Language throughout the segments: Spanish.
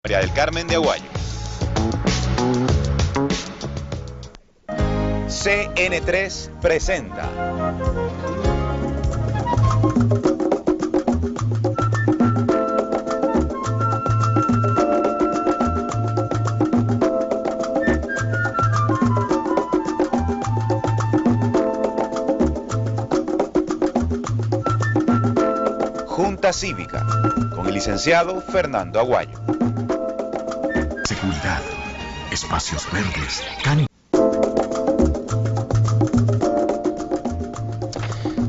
María del Carmen de Aguayo. CN3 presenta Junta Cívica con el licenciado Fernando Aguayo. Seguridad, espacios verdes,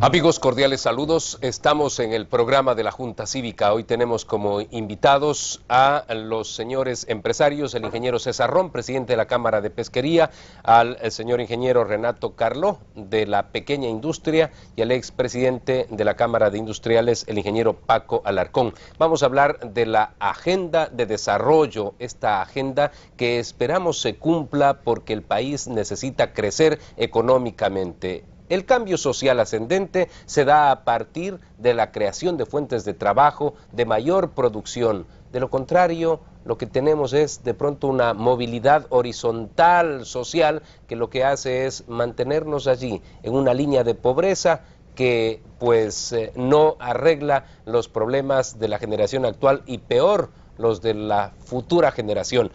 Amigos, cordiales saludos. Estamos en el programa de la Junta Cívica. Hoy tenemos como invitados a los señores empresarios, el ingeniero César Ron, presidente de la Cámara de Pesquería, al señor ingeniero Renato Carló, de la Pequeña Industria, y al expresidente de la Cámara de Industriales, el ingeniero Paco Alarcón. Vamos a hablar de la agenda de desarrollo, esta agenda que esperamos se cumpla porque el país necesita crecer económicamente. El cambio social ascendente se da a partir de la creación de fuentes de trabajo, de mayor producción. De lo contrario, lo que tenemos es de pronto una movilidad horizontal social que lo que hace es mantenernos allí en una línea de pobreza que pues no arregla los problemas de la generación actual y peor los de la futura generación.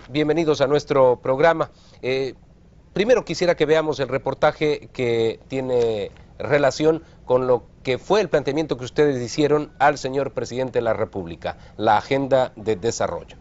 Bienvenidos a nuestro programa. Primero quisiera que veamos el reportaje que tiene relación con lo que fue el planteamiento que ustedes hicieron al señor presidente de la República, la agenda de desarrollo.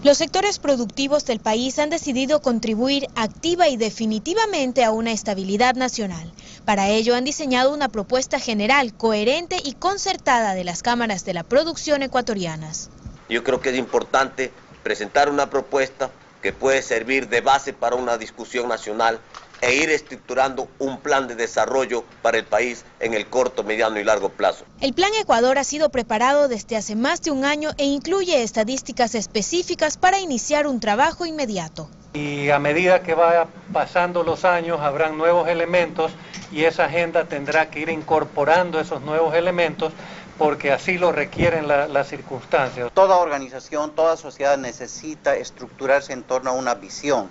Los sectores productivos del país han decidido contribuir activa y definitivamente a una estabilidad nacional. Para ello han diseñado una propuesta general, coherente y concertada de las cámaras de la producción ecuatorianas. Yo creo que es importante presentar una propuesta que puede servir de base para una discusión nacional e ir estructurando un plan de desarrollo para el país en el corto, mediano y largo plazo. El Plan Ecuador ha sido preparado desde hace más de un año e incluye estadísticas específicas para iniciar un trabajo inmediato. Y a medida que vaya pasando los años habrán nuevos elementos y esa agenda tendrá que ir incorporando esos nuevos elementos porque así lo requieren las circunstancias. Toda organización, toda sociedad necesita estructurarse en torno a una visión.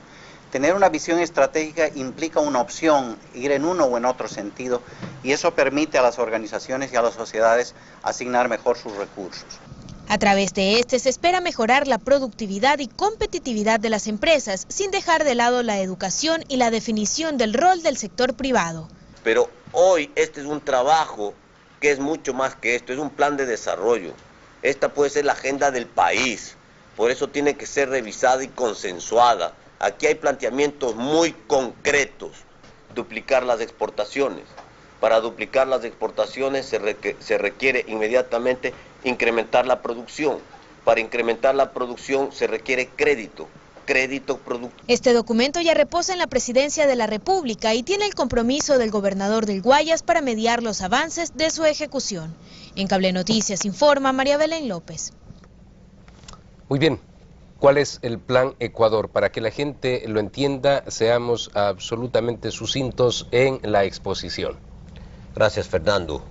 Tener una visión estratégica implica una opción, ir en uno o en otro sentido, y eso permite a las organizaciones y a las sociedades asignar mejor sus recursos. A través de este se espera mejorar la productividad y competitividad de las empresas, sin dejar de lado la educación y la definición del rol del sector privado. Pero hoy este es un trabajo que es mucho más que esto, es un plan de desarrollo. Esta puede ser la agenda del país, por eso tiene que ser revisada y consensuada. Aquí hay planteamientos muy concretos. Duplicar las exportaciones. Para duplicar las exportaciones se requiere inmediatamente incrementar la producción. Para incrementar la producción se requiere crédito productivo. Este documento ya reposa en la Presidencia de la República y tiene el compromiso del gobernador del Guayas para mediar los avances de su ejecución. En Cable Noticias informa María Belén López. Muy bien. ¿Cuál es el Plan Ecuador? Para que la gente lo entienda, seamos absolutamente sucintos en la exposición. Gracias, Fernando.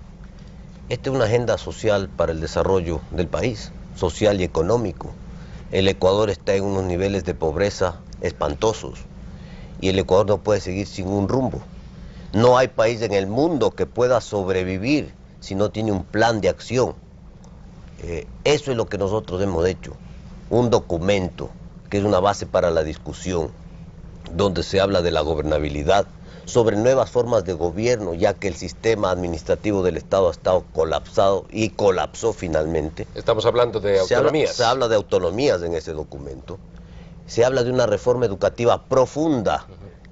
Esta es una agenda social para el desarrollo del país, social y económico. El Ecuador está en unos niveles de pobreza espantosos y el Ecuador no puede seguir sin un rumbo. No hay país en el mundo que pueda sobrevivir si no tiene un plan de acción. Eso es lo que nosotros hemos hecho. Un documento que es una base para la discusión, donde se habla de la gobernabilidad, sobre nuevas formas de gobierno, ya que el sistema administrativo del Estado ha estado colapsado y colapsó finalmente. Estamos hablando de autonomías. Se habla de autonomías en ese documento. Se habla de una reforma educativa profunda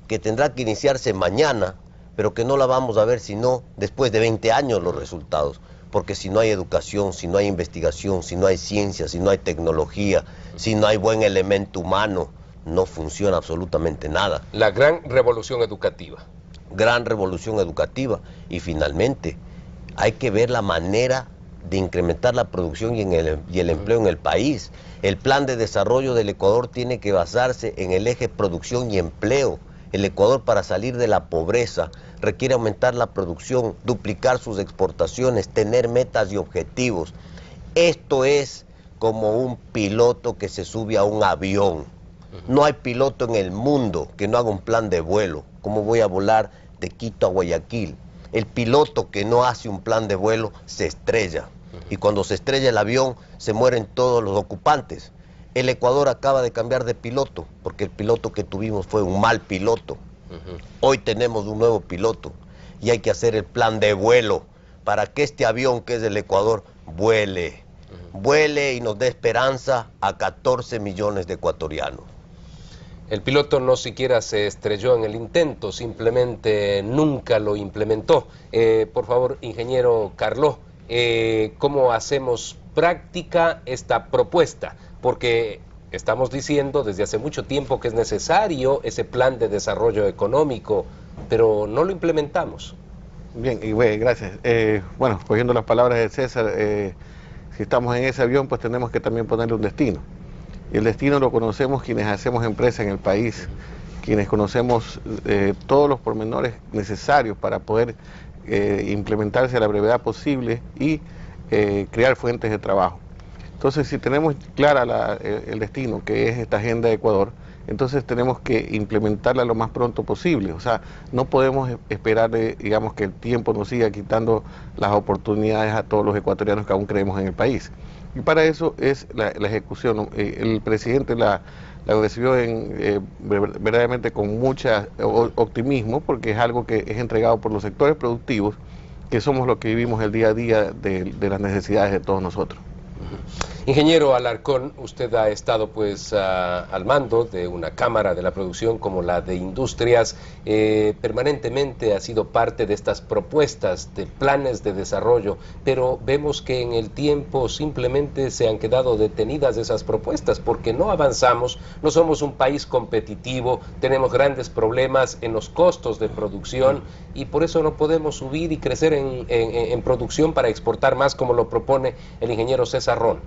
que tendrá que iniciarse mañana, pero que no la vamos a ver sino después de 20 años los resultados. Porque si no hay educación, si no hay investigación, si no hay ciencia, si no hay tecnología, si no hay buen elemento humano, no funciona absolutamente nada. La gran revolución educativa. Gran revolución educativa. Y finalmente, hay que ver la manera de incrementar la producción y el empleo en el país. El plan de desarrollo del Ecuador tiene que basarse en el eje producción y empleo. El Ecuador, para salir de la pobreza, requiere aumentar la producción, duplicar sus exportaciones, tener metas y objetivos. Esto es como un piloto que se sube a un avión. No hay piloto en el mundo que no haga un plan de vuelo. ¿Cómo voy a volar de Quito a Guayaquil? El piloto que no hace un plan de vuelo se estrella. Y cuando se estrella el avión, se mueren todos los ocupantes. El Ecuador acaba de cambiar de piloto, porque el piloto que tuvimos fue un mal piloto. Hoy tenemos un nuevo piloto y hay que hacer el plan de vuelo para que este avión que es del Ecuador vuele. Vuele y nos dé esperanza a 14 millones de ecuatorianos. El piloto no siquiera se estrelló en el intento, simplemente nunca lo implementó. Por favor, ingeniero Carlos, ¿cómo hacemos práctica esta propuesta? Porque estamos diciendo desde hace mucho tiempo que es necesario ese plan de desarrollo económico, pero no lo implementamos. Bien, y bueno, gracias. Bueno, cogiendo las palabras de César, si estamos en ese avión, pues tenemos que también ponerle un destino. Y el destino lo conocemos quienes hacemos empresa en el país, quienes conocemos todos los pormenores necesarios para poder implementarse a la brevedad posible y crear fuentes de trabajo. Entonces, si tenemos clara el destino, que es esta agenda de Ecuador, entonces tenemos que implementarla lo más pronto posible. O sea, no podemos esperar, digamos, que el tiempo nos siga quitando las oportunidades a todos los ecuatorianos que aún creemos en el país. Y para eso es la ejecución. El presidente la recibió verdaderamente con mucho optimismo, porque es algo que es entregado por los sectores productivos, que somos los que vivimos el día a día de las necesidades de todos nosotros. Ingeniero Alarcón, usted ha estado pues al mando de una cámara de la producción como la de industrias, permanentemente ha sido parte de estas propuestas de planes de desarrollo, pero vemos que en el tiempo simplemente se han quedado detenidas esas propuestas porque no avanzamos, no somos un país competitivo, tenemos grandes problemas en los costos de producción y por eso no podemos subir y crecer en producción para exportar más como lo propone el ingeniero César Ron.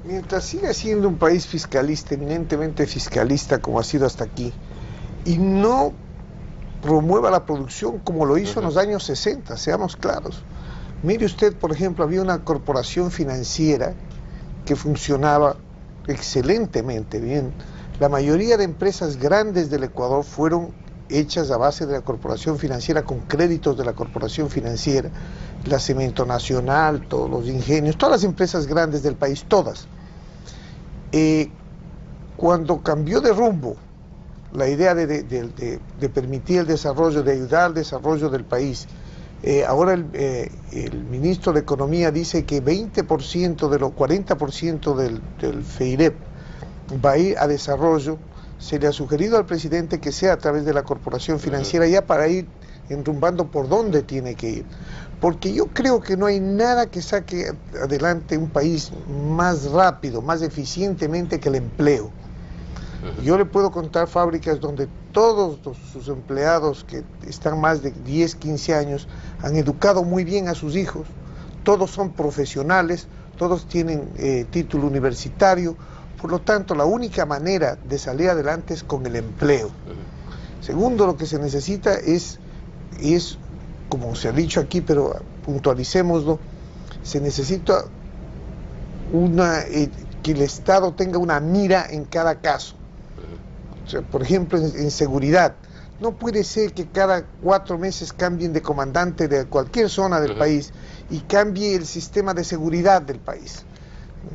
Mientras siga siendo un país fiscalista, eminentemente fiscalista como ha sido hasta aquí, y no promueva la producción como lo hizo en los años 60, seamos claros. Mire usted, por ejemplo, había una corporación financiera que funcionaba excelentemente bien. La mayoría de empresas grandes del Ecuador fueron hechas a base de la corporación financiera, con créditos de la corporación financiera, la Cemento Nacional, todos los ingenios, todas las empresas grandes del país, todas. Cuando cambió de rumbo la idea de permitir el desarrollo, de ayudar al desarrollo del país, ahora el ministro de Economía dice que 20% de los 40% del FEIREP va a ir a desarrollo. Se le ha sugerido al presidente que sea a través de la corporación financiera, ya para ir enrumbando por dónde tiene que ir. Porque yo creo que no hay nada que saque adelante un país más rápido, más eficientemente que el empleo. Yo le puedo contar fábricas donde todos sus empleados que están más de 10, 15 años han educado muy bien a sus hijos, todos son profesionales, todos tienen título universitario. Por lo tanto, la única manera de salir adelante es con el empleo. Segundo, lo que se necesita es, como se ha dicho aquí, pero puntualicémoslo, se necesita que el Estado tenga una mira en cada caso. O sea, por ejemplo, en seguridad. No puede ser que cada 4 meses cambien de comandante de cualquier zona del país y cambie el sistema de seguridad del país.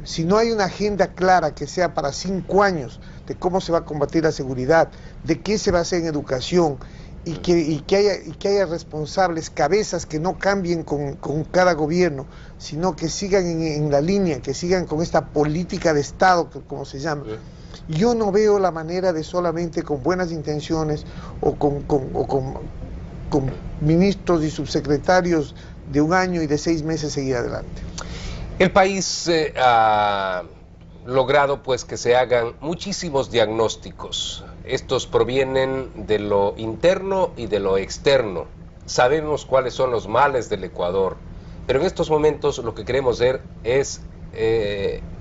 Si no hay una agenda clara que sea para 5 años de cómo se va a combatir la seguridad, de qué se va a hacer en educación y que haya responsables, cabezas que no cambien con cada gobierno, sino que sigan en la línea, que sigan con esta política de Estado, como se llama. Yo no veo la manera de solamente con buenas intenciones o con ministros y subsecretarios de 1 año y de 6 meses seguir adelante. El país ha logrado pues que se hagan muchísimos diagnósticos. Estos provienen de lo interno y de lo externo. Sabemos cuáles son los males del Ecuador, pero en estos momentos lo que queremos ver es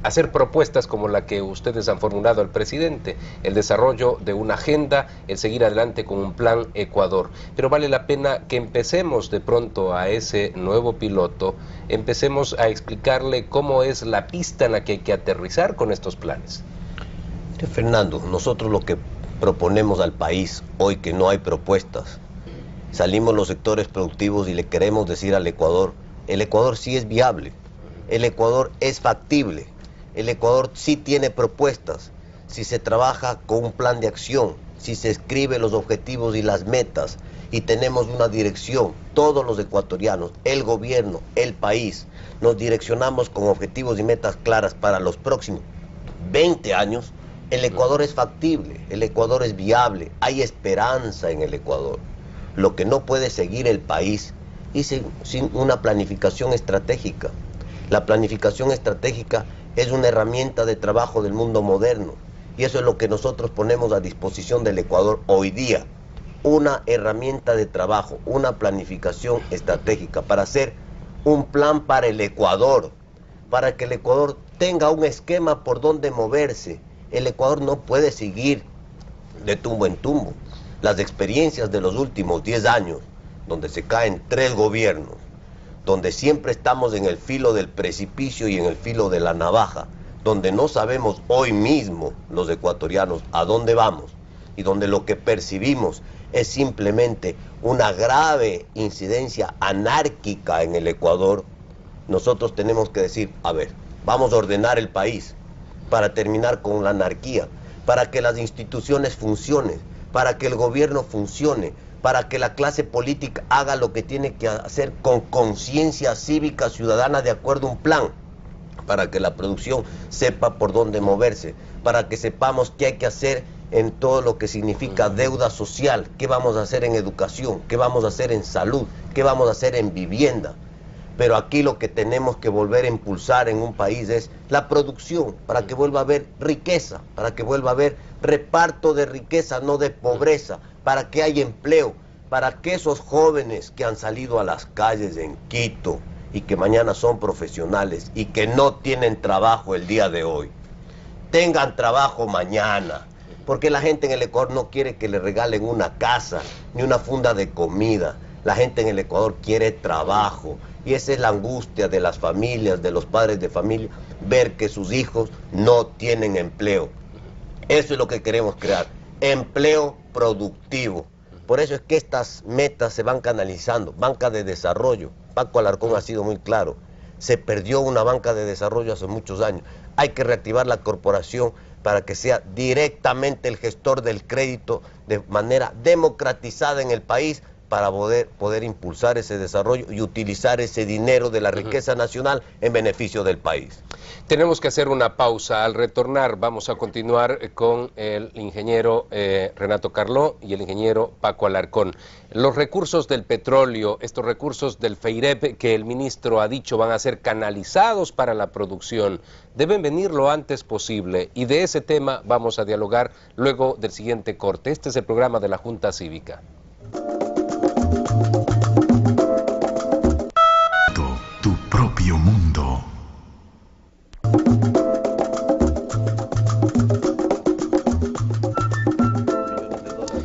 hacer propuestas como la que ustedes han formulado al presidente, el desarrollo de una agenda, el seguir adelante con un plan Ecuador. Pero vale la pena que empecemos de pronto a ese nuevo piloto, empecemos a explicarle cómo es la pista en la que hay que aterrizar con estos planes. Fernando, nosotros lo que proponemos al país hoy, que no hay propuestas, salimos los sectores productivos y le queremos decir al Ecuador, el Ecuador sí es viable, el Ecuador es factible, el Ecuador sí tiene propuestas, si se trabaja con un plan de acción, si se escribe los objetivos y las metas y tenemos una dirección, todos los ecuatorianos, el gobierno, el país, nos direccionamos con objetivos y metas claras para los próximos 20 años, el Ecuador es factible, el Ecuador es viable, hay esperanza en el Ecuador. Lo que no puede seguir el país es sin una planificación estratégica. La planificación estratégica es una herramienta de trabajo del mundo moderno y eso es lo que nosotros ponemos a disposición del Ecuador hoy día. Una herramienta de trabajo, una planificación estratégica para hacer un plan para el Ecuador, para que el Ecuador tenga un esquema por donde moverse. El Ecuador no puede seguir de tumbo en tumbo. Las experiencias de los últimos 10 años, donde se caen 3 gobiernos, donde siempre estamos en el filo del precipicio y en el filo de la navaja, donde no sabemos hoy mismo los ecuatorianos a dónde vamos y donde lo que percibimos es simplemente una grave incidencia anárquica en el Ecuador, nosotros tenemos que decir, a ver, vamos a ordenar el país para terminar con la anarquía, para que las instituciones funcionen, para que el gobierno funcione, para que la clase política haga lo que tiene que hacer con conciencia cívica ciudadana de acuerdo a un plan, para que la producción sepa por dónde moverse, para que sepamos qué hay que hacer en todo lo que significa deuda social, qué vamos a hacer en educación, qué vamos a hacer en salud, qué vamos a hacer en vivienda. Pero aquí lo que tenemos que volver a impulsar en un país es la producción, para que vuelva a haber riqueza, para que vuelva a haber reparto de riqueza, no de pobreza, para que haya empleo, para que esos jóvenes que han salido a las calles en Quito y que mañana son profesionales y que no tienen trabajo el día de hoy, tengan trabajo mañana. Porque la gente en el Ecuador no quiere que le regalen una casa ni una funda de comida. La gente en el Ecuador quiere trabajo. Y esa es la angustia de las familias, de los padres de familia, ver que sus hijos no tienen empleo. Eso es lo que queremos crear, empleo productivo. Por eso es que estas metas se van canalizando, banca de desarrollo. Paco Alarcón ha sido muy claro, se perdió una banca de desarrollo hace muchos años. Hay que reactivar la corporación para que sea directamente el gestor del crédito de manera democratizada en el país, para poder impulsar ese desarrollo y utilizar ese dinero de la riqueza nacional en beneficio del país. Tenemos que hacer una pausa. Al retornar vamos a continuar con el ingeniero Renato Carló y el ingeniero Paco Alarcón. Los recursos del petróleo, estos recursos del FEIREP que el ministro ha dicho van a ser canalizados para la producción, deben venir lo antes posible y de ese tema vamos a dialogar luego del siguiente corte. Este es el programa de la Junta Cívica. Tu propio mundo.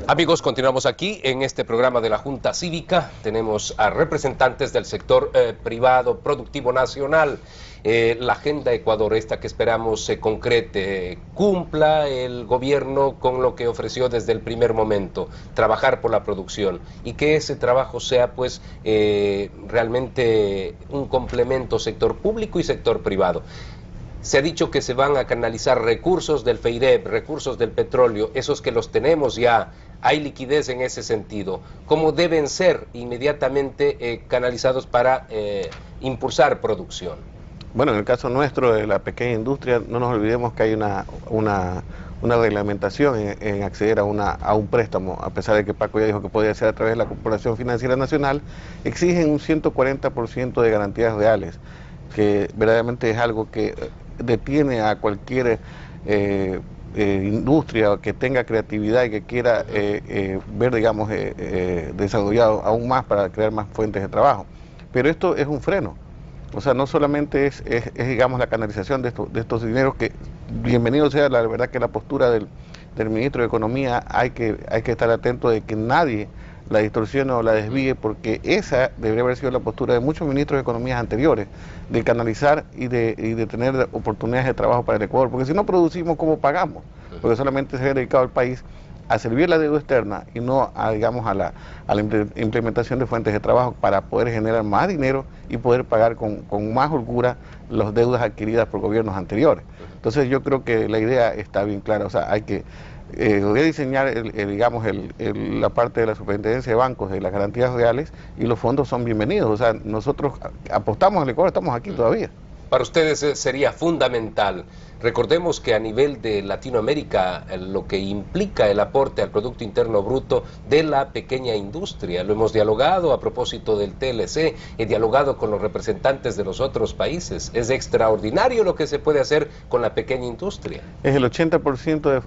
Amigos, continuamos aquí en este programa de la Junta Cívica. Tenemos a representantes del sector privado, productivo nacional. La agenda Ecuador, esta que esperamos se concrete, cumpla el gobierno con lo que ofreció desde el primer momento, trabajar por la producción y que ese trabajo sea pues realmente un complemento sector público y sector privado. Se ha dicho que se van a canalizar recursos del FEIREP, recursos del petróleo, esos que los tenemos ya, hay liquidez en ese sentido. ¿Cómo deben ser inmediatamente canalizados para impulsar producción? Bueno, en el caso nuestro de la pequeña industria, no nos olvidemos que hay una reglamentación en acceder a un préstamo, a pesar de que Paco ya dijo que podía ser a través de la Corporación Financiera Nacional, exigen un 140% de garantías reales, que verdaderamente es algo que detiene a cualquier industria que tenga creatividad y que quiera ver, digamos, desarrollado aún más para crear más fuentes de trabajo. Pero esto es un freno. O sea, no solamente es digamos, la canalización de estos dineros, que bienvenido sea, la verdad que la postura del ministro de Economía, hay que estar atento de que nadie la distorsione o la desvíe, porque esa debería haber sido la postura de muchos ministros de Economía anteriores, de canalizar y de tener oportunidades de trabajo para el Ecuador, porque si no producimos, ¿cómo pagamos? Porque solamente se ha dedicado al país a servir la deuda externa y no a, digamos, a la implementación de fuentes de trabajo para poder generar más dinero y poder pagar con más holgura las deudas adquiridas por gobiernos anteriores. Entonces yo creo que la idea está bien clara, o sea, hay que voy a diseñar la parte de la superintendencia de bancos, de las garantías reales, y los fondos son bienvenidos. O sea, nosotros apostamos al Ecuador, estamos aquí todavía. Para ustedes sería fundamental. Recordemos que a nivel de Latinoamérica, lo que implica el aporte al Producto Interno Bruto de la pequeña industria, lo hemos dialogado a propósito del TLC, he dialogado con los representantes de los otros países. Es extraordinario lo que se puede hacer con la pequeña industria. Es el 80%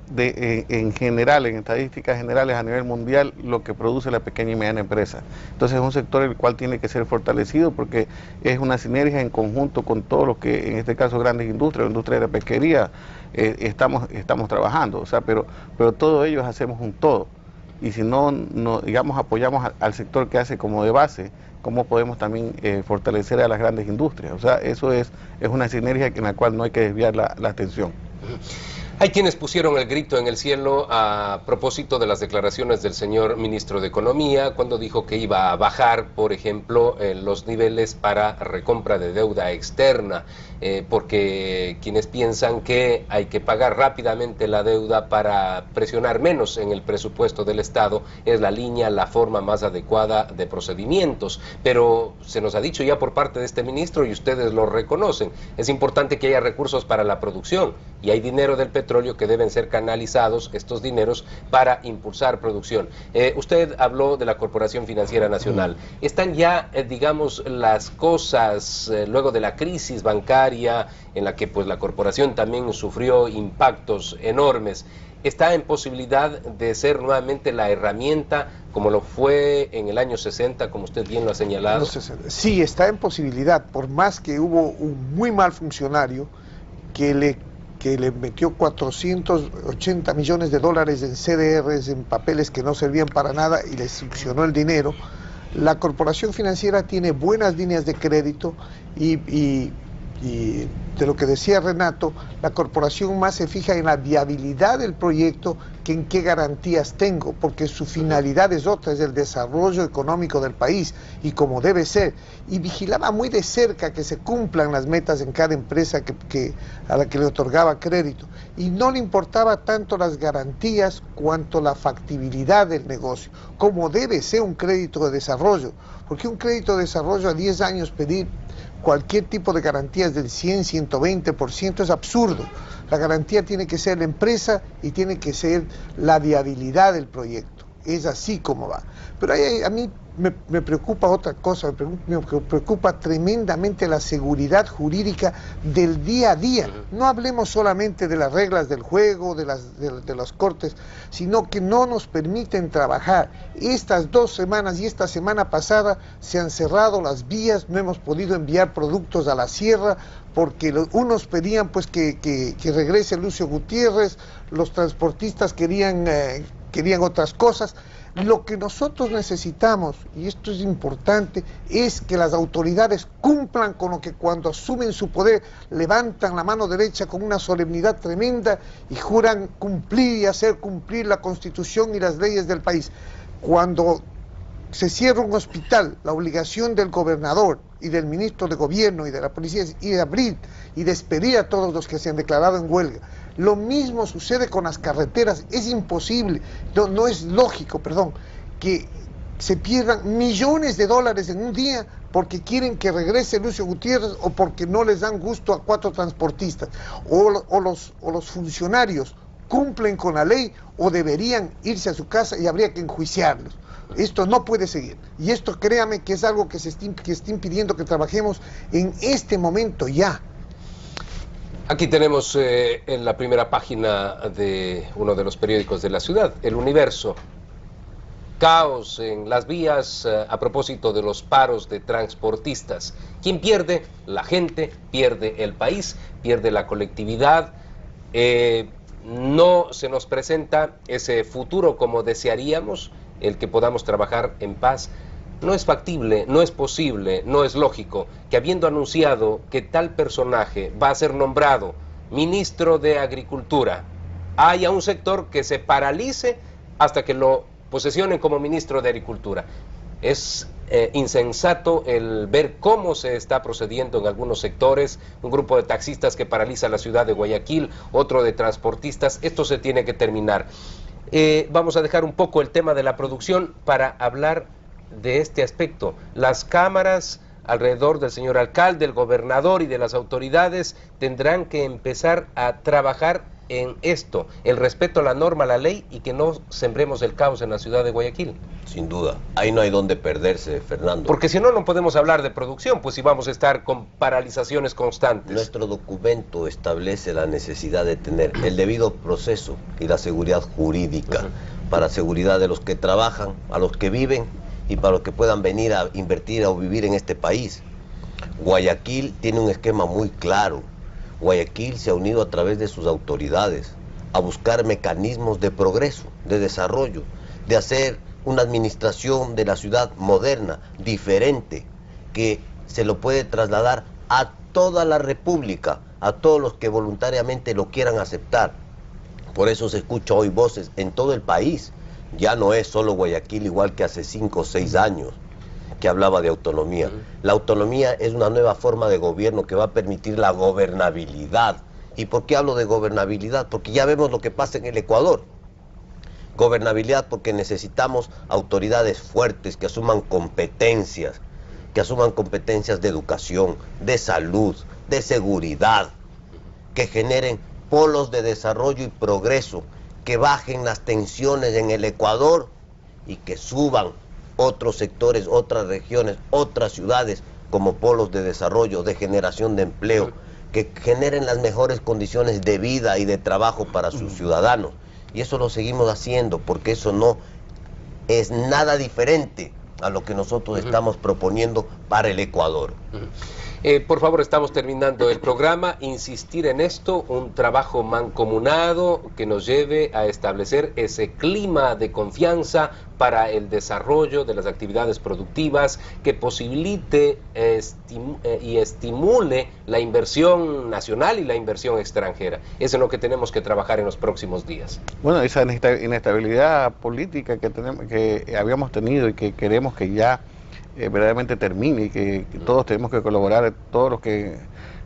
en general, en estadísticas generales a nivel mundial, lo que produce la pequeña y mediana empresa. Entonces es un sector el cual tiene que ser fortalecido, porque es una sinergia en conjunto con todo lo que, en este caso, grandes industrias, la industria de la pesquería, estamos trabajando, o sea, pero todos ellos hacemos un todo, y si no digamos, apoyamos al sector que hace como de base, ¿cómo podemos también fortalecer a las grandes industrias? O sea, eso es una sinergia en la cual no hay que desviar la atención. Hay quienes pusieron el grito en el cielo a propósito de las declaraciones del señor ministro de Economía, cuando dijo que iba a bajar, por ejemplo, los niveles para recompra de deuda externa, porque quienes piensan que hay que pagar rápidamente la deuda para presionar menos en el presupuesto del Estado, es la forma más adecuada de procedimientos. Pero se nos ha dicho ya por parte de este ministro, y ustedes lo reconocen, es importante que haya recursos para la producción, y hay dinero del petróleo que deben ser canalizados, estos dineros, para impulsar producción. Usted habló de la Corporación Financiera Nacional. ¿Están ya, digamos, las cosas, luego de la crisis bancaria, en la que pues la corporación también sufrió impactos enormes, está en posibilidad de ser nuevamente la herramienta como lo fue en el año 60, como usted bien lo ha señalado? Sí, está en posibilidad, por más que hubo un muy mal funcionario que le metió 480 millones de dólares en CDRs, en papeles que no servían para nada, y le succionó el dinero. La corporación financiera tiene buenas líneas de crédito, y de lo que decía Renato, la corporación más se fija en la viabilidad del proyecto que en qué garantías tengo, porque su finalidad es otra, es el desarrollo económico del país, y como debe ser, y vigilaba muy de cerca que se cumplan las metas en cada empresa a la que le otorgaba crédito, y no le importaba tanto las garantías cuanto la factibilidad del negocio, como debe ser un crédito de desarrollo, porque un crédito de desarrollo a 10 años pedir cualquier tipo de garantías del 100, 120% es absurdo. La garantía tiene que ser la empresa y tiene que ser la viabilidad del proyecto. Es así como va. Pero a mí me preocupa otra cosa, me preocupa tremendamente la seguridad jurídica del día a día. No hablemos solamente de las reglas del juego, de las cortes, sino que no nos permiten trabajar. Estas 2 semanas y esta semana pasada se han cerrado las vías, no hemos podido enviar productos a la sierra, porque unos pedían pues que regrese Lucio Gutiérrez, los transportistas querían otras cosas. Lo que nosotros necesitamos, y esto es importante, es que las autoridades cumplan con lo que cuando asumen su poder levantan la mano derecha con una solemnidad tremenda y juran cumplir y hacer cumplir la Constitución y las leyes del país. Cuando se cierra un hospital, la obligación del gobernador y del ministro de gobierno y de la policía es ir a abrir y despedir a todos los que se han declarado en huelga. Lo mismo sucede con las carreteras. Es imposible, no es lógico, que se pierdan millones de dólares en un día porque quieren que regrese Lucio Gutiérrez o porque no les dan gusto a 4 transportistas. O los funcionarios cumplen con la ley o deberían irse a su casa y habría que enjuiciarlos. Esto no puede seguir, y esto créame que es algo que está impidiendo que trabajemos en este momento ya. Aquí tenemos en la primera página de uno de los periódicos de la ciudad, El Universo. caos en las vías a propósito de los paros de transportistas. ¿Quién pierde? La gente, pierde el país, pierde la colectividad. No se nos presenta ese futuro como desearíamos, el que podamos trabajar en paz. No es factible, no es posible, no es lógico que habiendo anunciado que tal personaje va a ser nombrado ministro de Agricultura, haya un sector que se paralice hasta que lo posesionen como ministro de Agricultura. Es insensato el ver cómo se está procediendo en algunos sectores, un grupo de taxistas que paraliza la ciudad de Guayaquil, otro de transportistas. Esto se tiene que terminar. Vamos a dejar un poco el tema de la producción para hablar de este aspecto. Las cámaras alrededor del señor alcalde, el gobernador y de las autoridades tendrán que empezar a trabajar en esto, el respeto a la norma, a la ley, y que no sembremos el caos en la ciudad de Guayaquil. Sin duda, ahí no hay donde perderse, Fernando. Porque si no, no podemos hablar de producción, pues si vamos a estar con paralizaciones constantes. Nuestro documento establece la necesidad de tener el debido proceso y la seguridad jurídica para seguridad de los que trabajan, a los que viven y para los que puedan venir a invertir o vivir en este país. Guayaquil tiene un esquema muy claro. Guayaquil se ha unido a través de sus autoridades a buscar mecanismos de progreso, de desarrollo, de hacer una administración de la ciudad moderna, diferente, que se lo puede trasladar a toda la República, a todos los que voluntariamente lo quieran aceptar. Por eso se escucha hoy voces en todo el país. Ya no es solo Guayaquil, igual que hace 5 o 6 años que hablaba de autonomía. La autonomía es una nueva forma de gobierno que va a permitir la gobernabilidad. ¿Y por qué hablo de gobernabilidad? Porque ya vemos lo que pasa en el Ecuador. Gobernabilidad porque necesitamos autoridades fuertes que asuman competencias de educación, de salud, de seguridad, que generen polos de desarrollo y progreso, que bajen las tensiones en el Ecuador y que suban otros sectores, otras regiones, otras ciudades como polos de desarrollo, de generación de empleo, que generen las mejores condiciones de vida y de trabajo para sus ciudadanos. Y eso lo seguimos haciendo porque eso no es nada diferente a lo que nosotros estamos proponiendo para el Ecuador. Por favor, estamos terminando el programa. Insistir en esto, un trabajo mancomunado que nos lleve a establecer ese clima de confianza para el desarrollo de las actividades productivas, que posibilite y estimule la inversión nacional y la inversión extranjera. Eso es lo que tenemos que trabajar en los próximos días. Bueno, esa inestabilidad política que habíamos tenido y que queremos que ya verdaderamente termine, y que todos tenemos que colaborar, todos los que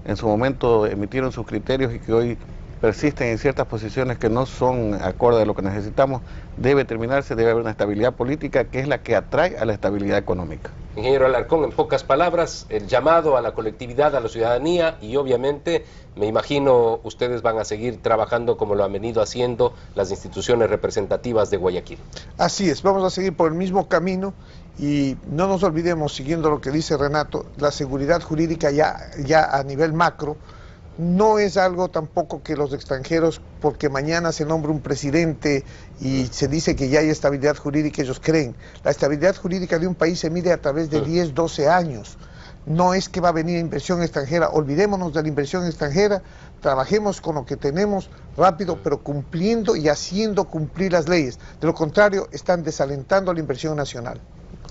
en su momento emitieron sus criterios y que hoy persisten en ciertas posiciones que no son acorde a lo que necesitamos, debe terminarse, debe haber una estabilidad política que es la que atrae a la estabilidad económica. Ingeniero Alarcón, en pocas palabras, el llamado a la colectividad, a la ciudadanía, y obviamente me imagino ustedes van a seguir trabajando como lo han venido haciendo las instituciones representativas de Guayaquil. Así es, vamos a seguir por el mismo camino y no nos olvidemos, siguiendo lo que dice Renato, la seguridad jurídica ya a nivel macro no es algo tampoco que los extranjeros, porque mañana se nombra un presidente y se dice que ya hay estabilidad jurídica, ellos creen. La estabilidad jurídica de un país se mide a través de 10, 12 años. No es que va a venir inversión extranjera, olvidémonos de la inversión extranjera, trabajemos con lo que tenemos rápido, pero cumpliendo y haciendo cumplir las leyes. De lo contrario, están desalentando la inversión nacional.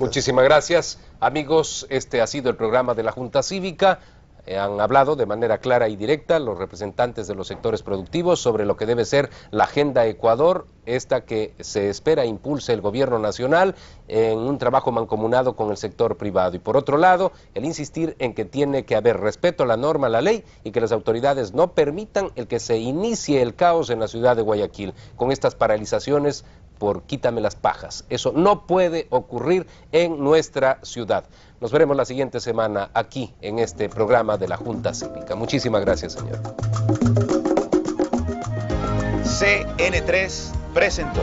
Muchísimas gracias, amigos. Este ha sido el programa de la Junta Cívica. Han hablado de manera clara y directa los representantes de los sectores productivos sobre lo que debe ser la Agenda Ecuador, esta que se espera impulse el gobierno nacional en un trabajo mancomunado con el sector privado. Y por otro lado, el insistir en que tiene que haber respeto a la norma, a la ley, y que las autoridades no permitan el que se inicie el caos en la ciudad de Guayaquil con estas paralizaciones por quítame las pajas. Eso no puede ocurrir en nuestra ciudad. Nos veremos la siguiente semana aquí en este programa de la Junta Cívica. Muchísimas gracias, señor. CN3 presentó.